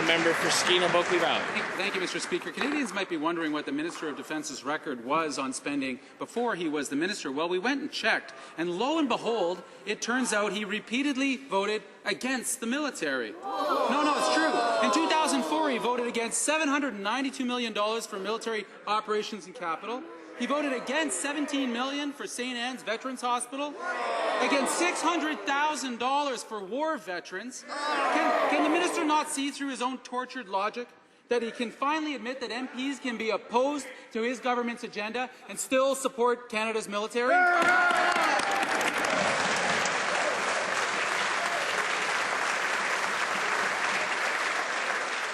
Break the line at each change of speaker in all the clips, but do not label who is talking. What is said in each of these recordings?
Honourable Member for Skeena-Bulkley Valley.
Thank you, Mr. Speaker. Canadians might be wondering what the Minister of Defence's record was on spending before he was the minister. Well, we went and checked, and lo and behold, it turns out he repeatedly voted against the military. No, it's true. In 2004, he voted against $792 million for military operations in capital. He voted against $17 million for St. Anne's Veterans Hospital, against $600,000 for war veterans. Can the minister not see through his own tortured logic that he can finally admit that MPs can be opposed to his government's agenda and still support Canada's military?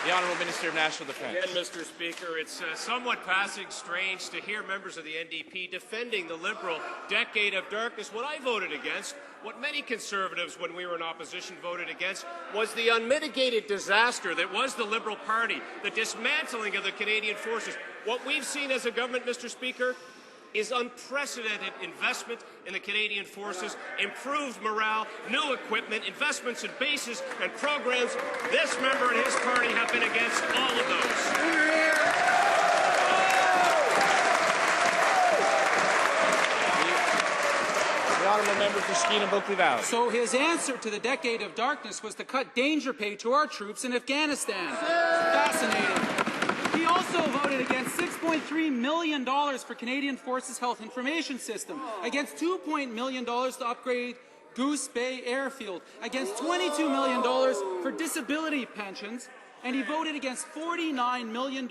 The Honourable Minister of National Defence.
Again, Mr. Speaker, it's somewhat passing strange to hear members of the NDP defending the Liberal decade of darkness. What I voted against, what many Conservatives when we were in opposition voted against, was the unmitigated disaster that was the Liberal Party, the dismantling of the Canadian forces. What we've seen as a government, Mr. Speaker, is unprecedented investment in the Canadian forces, improved morale, new equipment, investments in bases and programs. This member and his party have been against all of those.
The Honourable Member for Skeena-Bulkley Valley.
So his answer to the decade of darkness was to cut danger pay to our troops in Afghanistan. Fascinating. He also voted against $6.3 million for Canadian Forces Health Information System, against $2 million to upgrade Goose Bay Airfield, against $22 million for disability pensions, and he voted against $49 million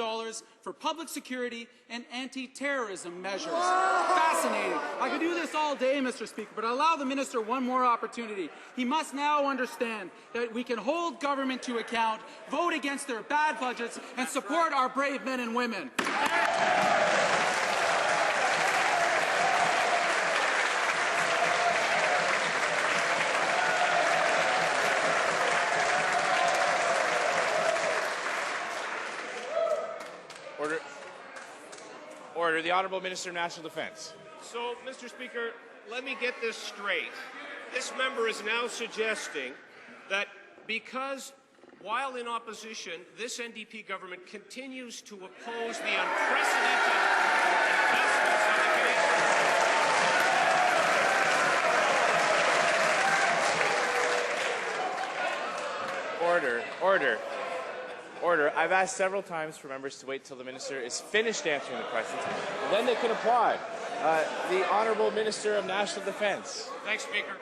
for public security and anti-terrorism measures. Fascinating. I could do this all day, Mr. Speaker, but I'll allow the minister one more opportunity. He must now understand that we can hold government to account, vote against their bad budgets, and support our brave men and women.
Order. The Honourable Minister of National Defence.
So, Mr. Speaker, let me get this straight. This member is now suggesting that because, while in opposition, this NDP government continues to oppose the unprecedented investments of the
Canadian... Order. I've asked several times for members to wait till the minister is finished answering the questions, and then they can apply. The Honourable Minister of National Defence.
Thanks, Speaker.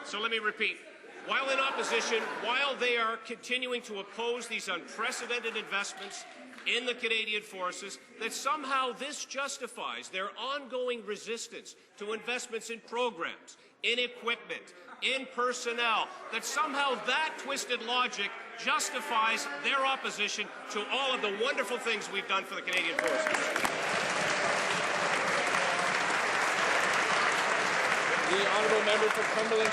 So let me repeat. While in opposition, while they are continuing to oppose these unprecedented investments in the Canadian forces, that somehow this justifies their ongoing resistance to investments in programs, in equipment, in personnel, that somehow that twisted logic justifies their opposition to all of the wonderful things we've done for the Canadian forces.
The Honourable Member for Cumberland